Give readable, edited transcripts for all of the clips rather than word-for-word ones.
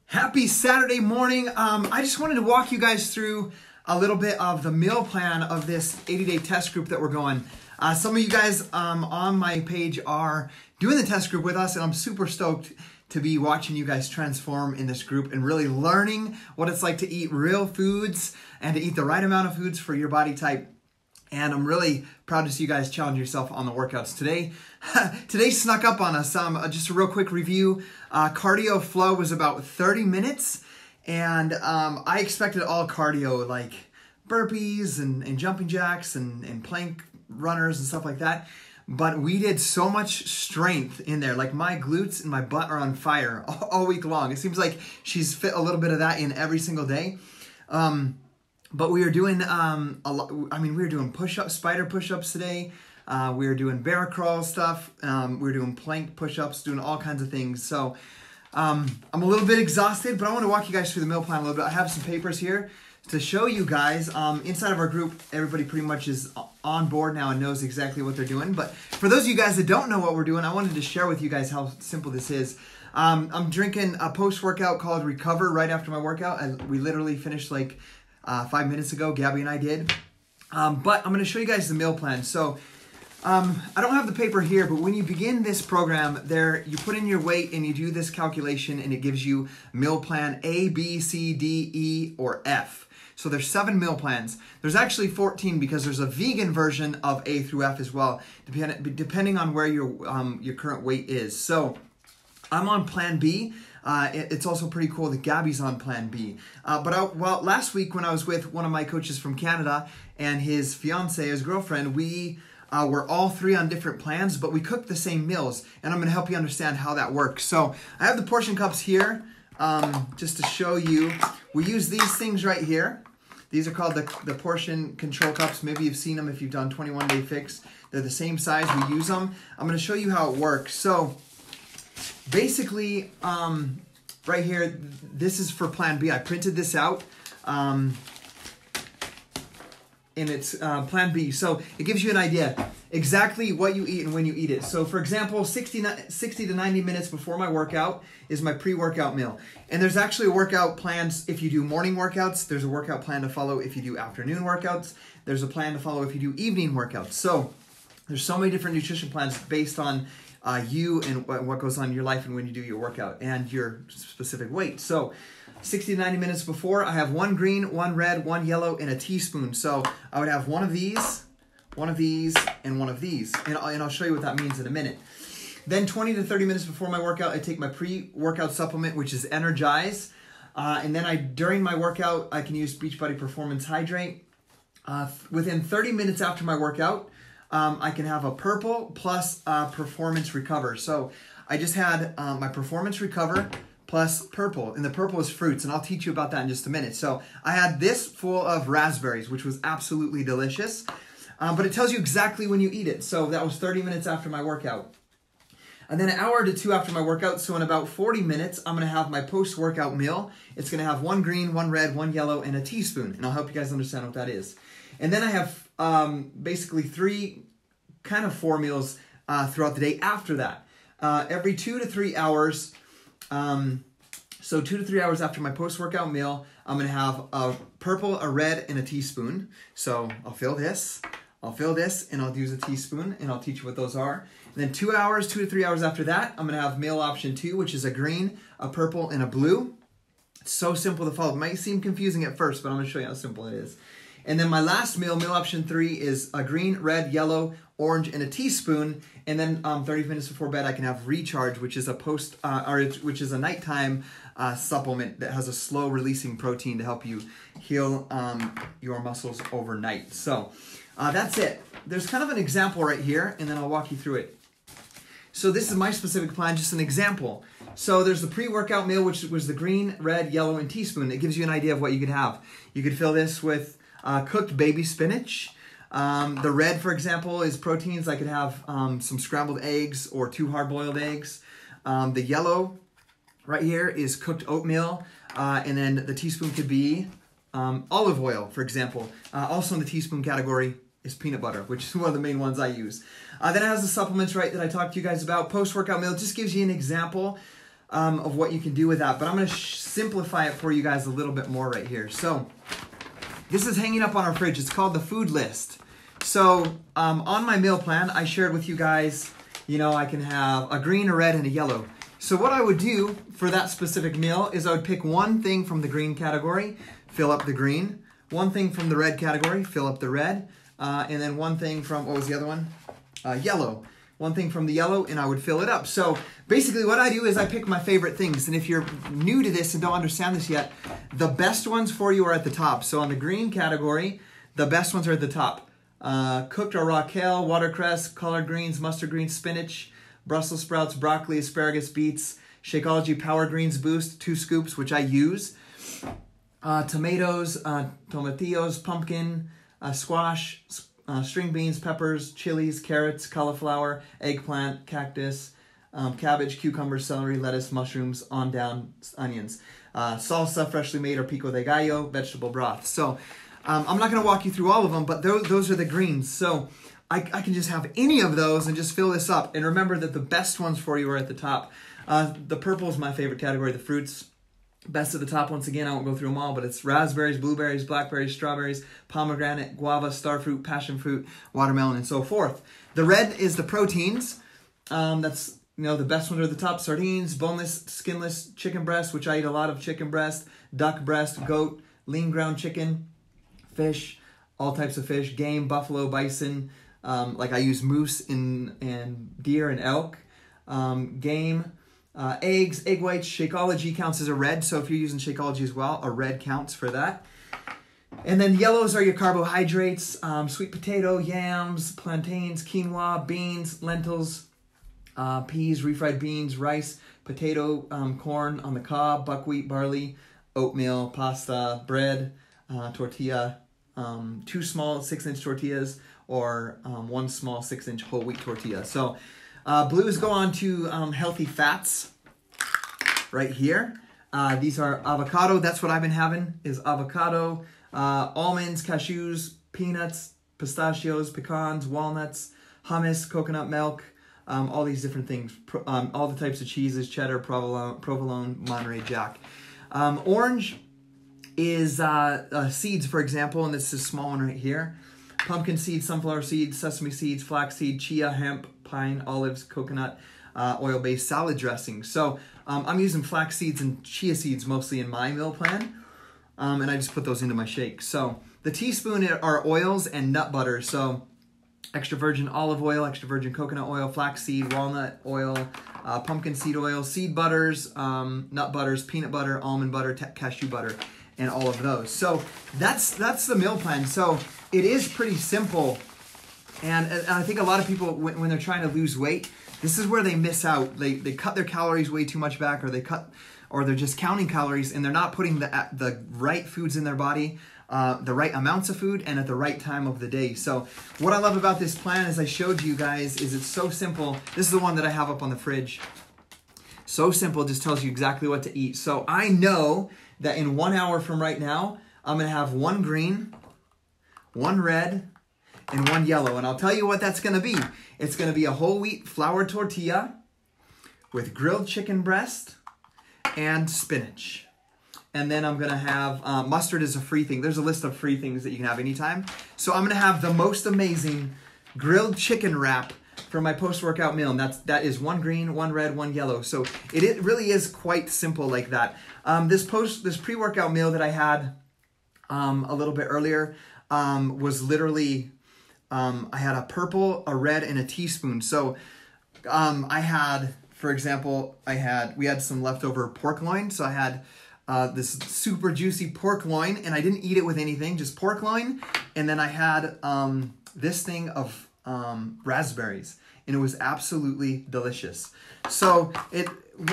Happy Saturday morning. I just wanted to walk you guys through a little bit of the meal plan of this 80-day test group that we're going. Some of you guys on my page are doing the test group with us, and I'm super stoked to be watching you guys transform in this group and really learning what it's like to eat real foods and to eat the right amount of foods for your body type. And I'm really proud to see you guys challenge yourself on the workouts today. Today snuck up on us. Just a real quick review. Cardio flow was about 30 minutes. And I expected all cardio, like burpees and jumping jacks and plank runners and stuff like that. But we did so much strength in there. Like my glutes and my butt are on fire all week long. It seems like she's fit a little bit of that in every single day. But we were doing a lot. I mean, we were doing push-ups, spider push-ups today. We were doing bear crawl stuff. We were doing plank push-ups, doing all kinds of things. So I'm a little bit exhausted, but I want to walk you guys through the meal plan a little bit. I have some papers here to show you guys. Inside of our group, everybody pretty much is on board now and knows exactly what they're doing. But for those of you guys that don't know what we're doing, I wanted to share with you guys how simple this is. I'm drinking a post-workout called Recover right after my workout. We literally finished like 5 minutes ago, Gabby and I did. But I'm going to show you guys the meal plan. So I don't have the paper here, but when you begin this program, you put in your weight and you do this calculation and it gives you meal plan A, B, C, D, E, or F. So there's 7 meal plans. There's actually 14 because there's a vegan version of A through F as well, depending on where your current weight is. So I'm on plan B. It's also pretty cool that Gabby's on plan B. But last week when I was with one of my coaches from Canada and his fiance, his girlfriend, we were all 3 on different plans, but we cooked the same meals. And I'm going to help you understand how that works. So I have the portion cups here just to show you. We use these things right here. These are called the portion control cups. Maybe you've seen them if you've done 21-day fix. They're the same size. We use them. I'm going to show you how it works. So basically, right here, this is for plan B. I printed this out, and it's plan B. So it gives you an idea exactly what you eat and when you eat it. So for example, 60 to 90 minutes before my workout is my pre-workout meal. And there's actually a workout plan if you do morning workouts. There's a workout plan to follow if you do afternoon workouts. There's a plan to follow if you do evening workouts. So there's so many different nutrition plans based on you and what goes on in your life and when you do your workout and your specific weight. So 60 to 90 minutes before, I have 1 green, 1 red, 1 yellow, and a teaspoon. So I would have one of these, and one of these. And I'll show you what that means in a minute. Then 20 to 30 minutes before my workout, I take my pre-workout supplement, which is Energize. And then during my workout, I can use Beachbody Performance Hydrate. Within 30 minutes after my workout, I can have a purple plus Performance Recover. So I just had my Performance Recover plus purple, and the purple is fruits, and I'll teach you about that in just a minute. So I had this full of raspberries, which was absolutely delicious, but it tells you exactly when you eat it. So that was 30 minutes after my workout. And then an hour to 2 after my workout, so in about 40 minutes, I'm going to have my post-workout meal. It's going to have 1 green, 1 red, 1 yellow, and a teaspoon, and I'll help you guys understand what that is. And then I have basically 4 meals throughout the day after that. Every 2 to 3 hours, so 2 to 3 hours after my post-workout meal, I'm going to have a purple, a red, and a teaspoon. So I'll fill this, and I'll use a teaspoon, and I'll teach you what those are. And then 2 to 3 hours after that, I'm going to have meal option 2, which is a green, a purple, and a blue. It's so simple to follow. It might seem confusing at first, but I'm going to show you how simple it is. And then my last meal option 3, is a green, red, yellow, orange, and a teaspoon. And then 30 minutes before bed, I can have Recharge, which is which is a nighttime supplement that has a slow releasing protein to help you heal your muscles overnight. So that's it. There's kind of an example right here, and then I'll walk you through it. So this is my specific plan, just an example. So there's the pre-workout meal, which was the green, red, yellow, and teaspoon. It gives you an idea of what you could have. You could fill this with cooked baby spinach. The red, for example, is proteins. I could have some scrambled eggs or 2 hard-boiled eggs. The yellow right here is cooked oatmeal. And then the teaspoon could be olive oil, for example. Also in the teaspoon category is peanut butter, which is one of the main ones I use. Then it has the supplements, right, that I talked to you guys about. Post-workout meal just gives you an example of what you can do with that, but I'm going to simplify it for you guys a little bit more right here. So this is hanging up on our fridge. It's called the food list. So on my meal plan, I shared with you guys, you know, I can have a green, a red, and a yellow. So what I would do for that specific meal is I would pick one thing from the green category, fill up the green, one thing from the red category, fill up the red, and then one thing from, what was the other one? Yellow. One thing from the yellow, and I would fill it up. So basically what I do is I pick my favorite things. And if you're new to this and don't understand this yet, the best ones for you are at the top. So on the green category, the best ones are at the top. Cooked or raw kale, watercress, collard greens, mustard greens, spinach, Brussels sprouts, broccoli, asparagus, beets, Shakeology Power Greens Boost, 2 scoops, which I use. Tomatoes, tomatillos, pumpkin, squash, string beans, peppers, chilies, carrots, cauliflower, eggplant, cactus, cabbage, cucumber, celery, lettuce, mushrooms, on down, onions. Salsa, freshly made, or pico de gallo, vegetable broth. So I'm not going to walk you through all of them, but those are the greens. So I can just have any of those and just fill this up. And remember that the best ones for you are at the top. The purple is my favorite category, the fruits. Best at the top, once again, I won't go through them all, but it's raspberries, blueberries, blackberries, strawberries, pomegranate, guava, starfruit, passion fruit, watermelon, and so forth. The red is the proteins. That's, you know, the best ones are at the top. Sardines, boneless, skinless, chicken breast, which I eat a lot of chicken breast, duck breast, goat, lean ground chicken, fish, all types of fish, game, buffalo, bison, like I use moose and deer and elk, game, eggs, egg whites. Shakeology counts as a red, so if you're using Shakeology as well, a red counts for that. And then yellows are your carbohydrates, sweet potato, yams, plantains, quinoa, beans, lentils, peas, refried beans, rice, potato, corn on the cob, buckwheat, barley, oatmeal, pasta, bread, tortilla, 2 small 6-inch tortillas, or 1 small 6-inch whole wheat tortilla. So blues go on to healthy fats right here. These are avocado. That's what I've been having, is avocado, almonds, cashews, peanuts, pistachios, pecans, walnuts, hummus, coconut milk, all these different things. All the types of cheeses, cheddar, provolone, Monterey Jack. Orange is seeds, for example, and this is a small one right here. Pumpkin seeds, sunflower seeds, sesame seeds, flaxseed, chia, hemp, pine, olives, coconut, oil-based salad dressing. So I'm using flax seeds and chia seeds mostly in my meal plan, and I just put those into my shake. So the teaspoon are oils and nut butter. So extra virgin olive oil, extra virgin coconut oil, flaxseed, walnut oil, pumpkin seed oil, seed butters, nut butters, peanut butter, almond butter, cashew butter, and all of those. So that's the meal plan. So it is pretty simple. And I think a lot of people, when they're trying to lose weight, this is where they miss out. They cut their calories way too much back, or they're just counting calories, and they're not putting the right foods in their body, the right amounts of food, and at the right time of the day. So what I love about this plan, as I showed you guys, is it's so simple. This is the one that I have up on the fridge. So simple, just tells you exactly what to eat. So I know that in 1 hour from right now, I'm going to have 1 green, 1 red, and 1 yellow. And I'll tell you what that's going to be. It's going to be a whole wheat flour tortilla with grilled chicken breast and spinach. And then I'm going to have, mustard is a free thing. There's a list of free things that you can have anytime. So I'm going to have the most amazing grilled chicken wrap for my post-workout meal. And that is 1 green, 1 red, 1 yellow. So it really is quite simple like that. This pre-workout meal that I had a little bit earlier was literally, I had a purple, a red, and a teaspoon. So I had, for example, we had some leftover pork loin. So I had this super juicy pork loin, and I didn't eat it with anything, just pork loin. And then I had this thing of raspberries, and it was absolutely delicious. So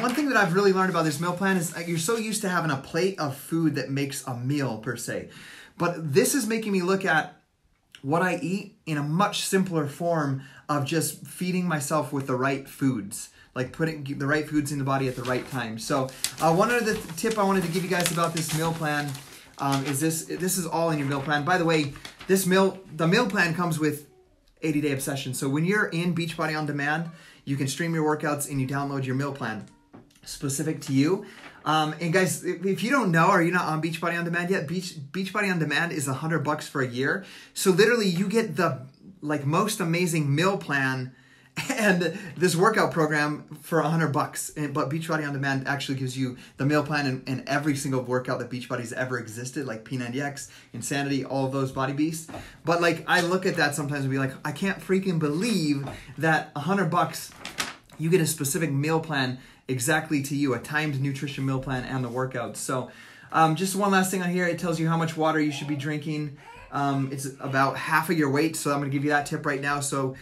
one thing that I've really learned about this meal plan is you're so used to having a plate of food that makes a meal per se. But this is making me look at what I eat in a much simpler form of just feeding myself with the right foods, like putting the right foods in the body at the right time. So one other tip I wanted to give you guys about this meal plan is this is all in your meal plan. By the way, the meal plan comes with 80-day obsession. So when you're in Beachbody On Demand, you can stream your workouts and you download your meal plan. specific to you. And guys, if you don't know, or you're not on Beachbody On Demand yet, Beachbody On Demand is $100 for a year. So literally you get the most amazing meal plan and this workout program for $100. But Beachbody On Demand actually gives you the meal plan and every single workout that Beachbody's ever existed, like P90X, Insanity, all of those Body Beasts. But I look at that sometimes and be like, I can't freaking believe that $100 you get a specific meal plan exactly to you, a timed nutrition meal plan and the workouts. So just one last thing on here, it tells you how much water you should be drinking. It's about half of your weight, so I'm going to give you that tip right now. So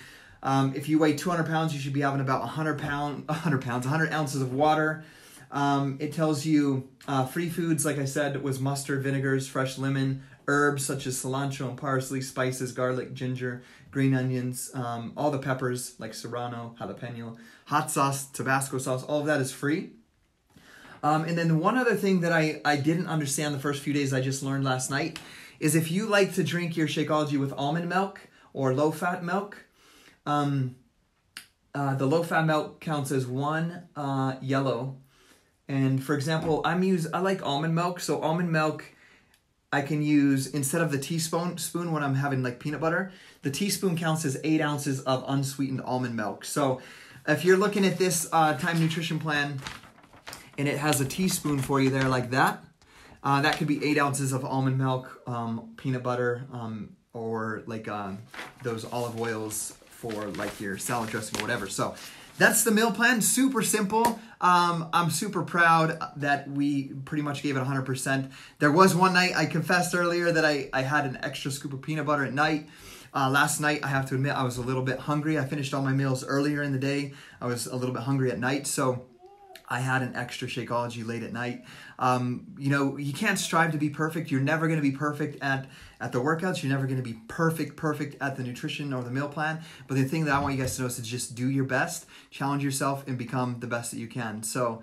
if you weigh 200 pounds, you should be having about 100 ounces of water. It tells you free foods, like I said, was mustard, vinegars, fresh lemon, herbs such as cilantro and parsley, spices, garlic, ginger, green onions, all the peppers like serrano, jalapeno, hot sauce, Tabasco sauce, all of that is free. And then one other thing that I didn't understand the first few days, I just learned last night, is if you like to drink your Shakeology with almond milk or low-fat milk, the low-fat milk counts as one yellow. And for example, I like almond milk, so almond milk I can use instead of the teaspoon when I'm having peanut butter. The teaspoon counts as 8 ounces of unsweetened almond milk. So if you're looking at this time nutrition plan and it has a teaspoon for you there like that, that could be 8 ounces of almond milk, peanut butter, or those olive oils for your salad dressing or whatever. So that's the meal plan, super simple. I'm super proud that we pretty much gave it 100%. There was one night, I confessed earlier that I had an extra scoop of peanut butter at night. Last night, I have to admit, I was a little bit hungry. I finished all my meals earlier in the day. I was a little bit hungry at night, so I had an extra Shakeology late at night. You can't strive to be perfect. You're never going to be perfect at the workouts. You're never going to be perfect at the nutrition or the meal plan. But the thing that I want you guys to know is to just do your best, challenge yourself, and become the best that you can. So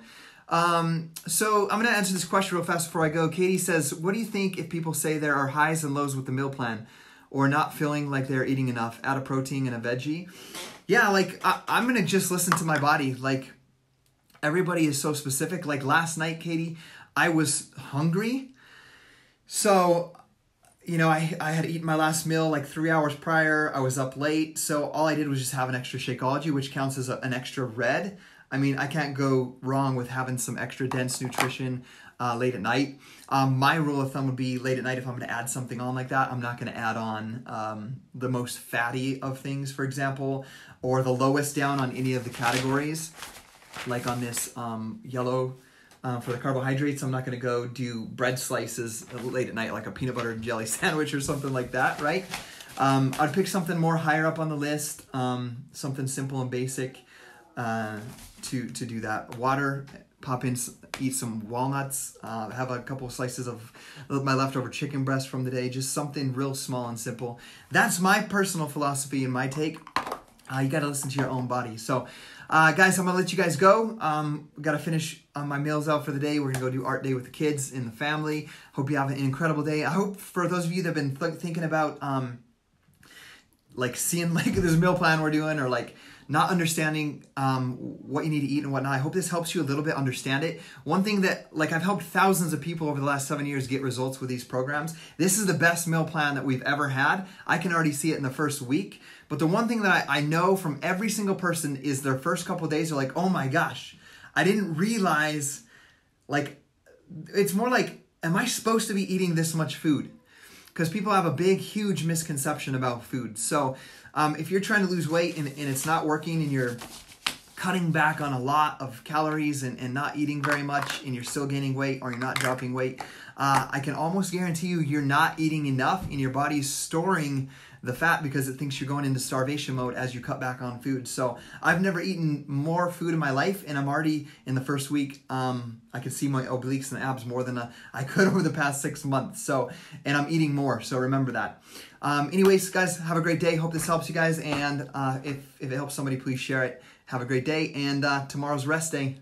I'm going to answer this question real fast before I go. Katie says, what do you think if people say there are highs and lows with the meal plan or not feeling like they're eating enough? Add a protein and a veggie. Yeah, I'm going to just listen to my body. Everybody is so specific. Last night, Katie, I was hungry. So, I had eaten my last meal 3 hours prior. I was up late. So all I did was just have an extra Shakeology, which counts as an extra red. I mean, I can't go wrong with having some extra dense nutrition late at night. My rule of thumb would be late at night, if I'm going to add something on like that, I'm not going to add on the most fatty of things, for example, or the lowest down on any of the categories. Like on this yellow for the carbohydrates, I'm not going to go do bread slices late at night, like a peanut butter and jelly sandwich or something like that, right? I'd pick something more higher up on the list, something simple and basic to do that. Water, pop in, eat some walnuts, have a couple of slices of my leftover chicken breast from the day, just something real small and simple. That's my personal philosophy and my take. You got to listen to your own body. So, guys, I'm going to let you guys go. Got to finish my meals out for the day. We're going to go do art day with the kids and the family. Hope you have an incredible day. I hope for those of you that have been thinking about seeing this meal plan we're doing, or not understanding what you need to eat and whatnot, I hope this helps you a little bit understand it. One thing that I've helped thousands of people over the last 7 years get results with these programs. This is the best meal plan that we've ever had. I can already see it in the first week. But the one thing that I know from every single person is their first couple of days are oh my gosh, I didn't realize, it's more am I supposed to be eating this much food? Because people have a big, huge misconception about food. So if you're trying to lose weight and it's not working and you're cutting back on a lot of calories and not eating very much and you're still gaining weight or you're not dropping weight, I can almost guarantee you're not eating enough and your body's storing the fat because it thinks you're going into starvation mode as you cut back on food. So I've never eaten more food in my life, and I'm already in the first week. I can see my obliques and abs more than I could over the past 6 months. So, and I'm eating more. So remember that. Anyways, guys, have a great day. Hope this helps you guys. And if it helps somebody, please share it. Have a great day. And tomorrow's rest day.